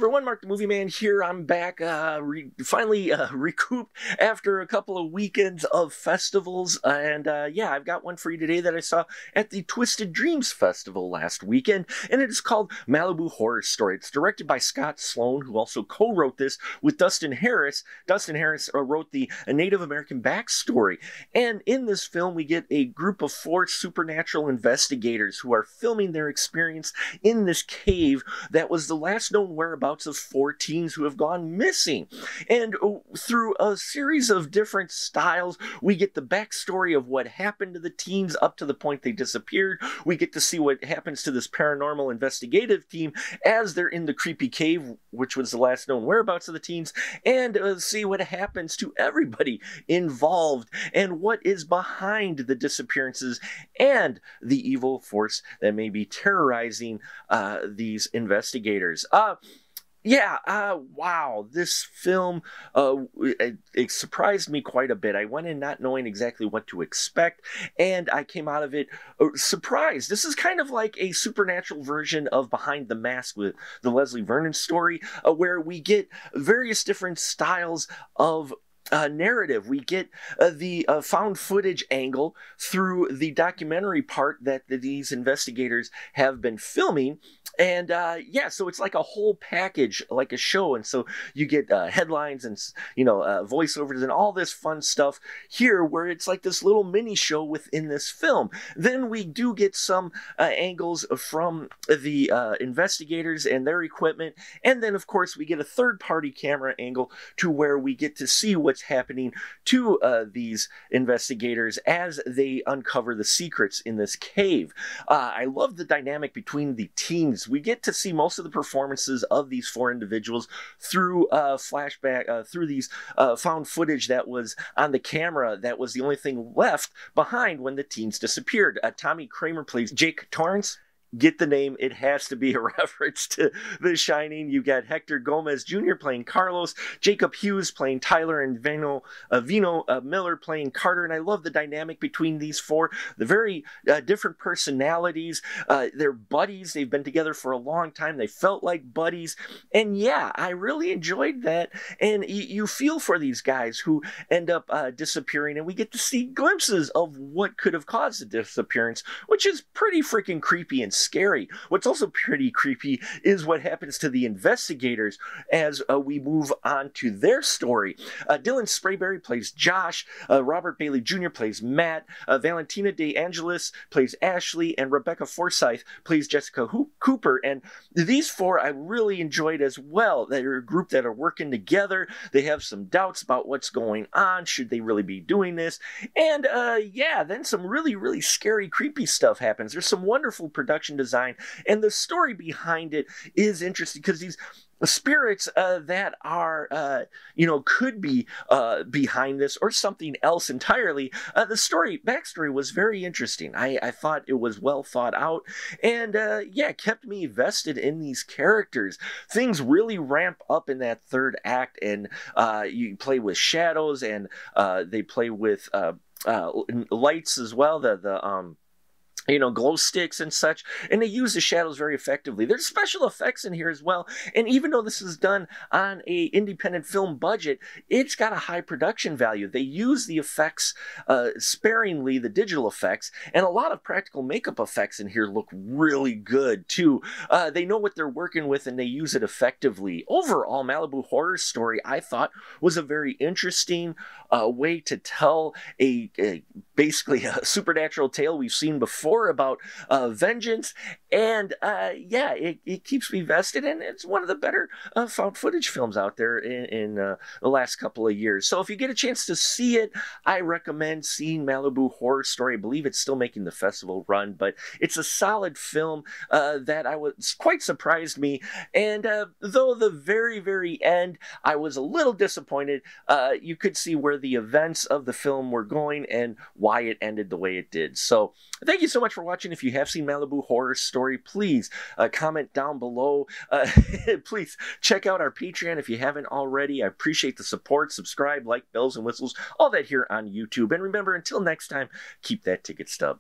everyone, Mark the Movie Man here. I'm back, finally recouped after a couple of weekends of festivals, and yeah, I've got one for you today that I saw at the Twisted Dreams Festival last weekend, and it is called Malibu Horror Story. It's directed by Scott Sloan, who also co-wrote this with Dustin Harris. Dustin Harris wrote the Native American backstory, and in this film we get a group of 4 supernatural investigators who are filming their experience in this cave that was the last known whereabouts of 4 teens who have gone missing. And through a series of different styles, we get the backstory of what happened to the teens up to the point they disappeared. We get to see what happens to this paranormal investigative team as they're in the creepy cave, which was the last known whereabouts of the teens, and see what happens to everybody involved and what is behind the disappearances and the evil force that may be terrorizing these investigators. Wow, this film, it surprised me quite a bit. I went in not knowing exactly what to expect, and I came out of it surprised. This is kind of like a supernatural version of Behind the Mask with the Leslie Vernon story, where we get various different styles of narrative. We get the found footage angle through the documentary part that these investigators have been filming. And yeah, so it's like a whole package, like a show. And so you get headlines and, voiceovers and all this fun stuff here where it's like this little mini show within this film. Then we do get some angles from the investigators and their equipment. And then, of course, we get a third-party camera angle to where we get to see what's happening to these investigators as they uncover the secrets in this cave. I love the dynamic between the teens. We get to see most of the performances of these 4 individuals through flashback, through these found footage that was on the camera that was the only thing left behind when the teens disappeared. Tommy Kramer plays Jake Torrance. Get the name, it has to be a reference to The Shining. You got Hector Gomez Jr. playing Carlos, Jacob Hughes playing Tyler, and Vino Miller playing Carter. And I love the dynamic between these 4. The very different personalities. They're buddies. They've been together for a long time. They felt like buddies. And yeah, I really enjoyed that. And you feel for these guys who end up disappearing. And we get to see glimpses of what could have caused the disappearance, which is pretty freaking creepy and scary. What's also pretty creepy is what happens to the investigators as we move on to their story. Dylan Sprayberry plays Josh, Robert Bailey Jr. plays Matt, Valentina De Angelis plays Ashley, and Rebecca Forsyth plays Jessica Cooper. And these 4 I really enjoyed as well. They're a group that are working together. They have some doubts about what's going on. Should they really be doing this? And yeah, then some really, really scary, creepy stuff happens. There's some wonderful production design, and the story behind it is interesting because these spirits that are, could be behind this or something else entirely. The backstory was very interesting. I thought it was well thought out, and yeah, kept me vested in these characters. Things really ramp up in that 3rd act, and you play with shadows, and they play with lights as well. Glow sticks and such, and they use the shadows very effectively. There's special effects in here as well, and even though this is done on a independent film budget, it's got a high production value. They use the effects sparingly, the digital effects, and a lot of practical makeup effects in here look really good too. They know what they're working with, and they use it effectively. Overall, Malibu Horror Story, I thought, was a very interesting way to tell basically a supernatural tale we've seen before about vengeance, and yeah, it keeps me vested, and it's one of the better found footage films out there in the last couple of years. So if you get a chance to see it, I recommend seeing Malibu Horror Story. I believe it's still making the festival run, but it's a solid film that was quite surprised me, and though the very, very end I was a little disappointed, you could see where the events of the film were going and why it ended the way it did. So thank you so much for watching. If you have seen Malibu Horror Story, please comment down below. Please check out our Patreon if you haven't already. I appreciate the support. Subscribe, like, bells and whistles, all that here on YouTube. And remember, until next time, keep that ticket stub.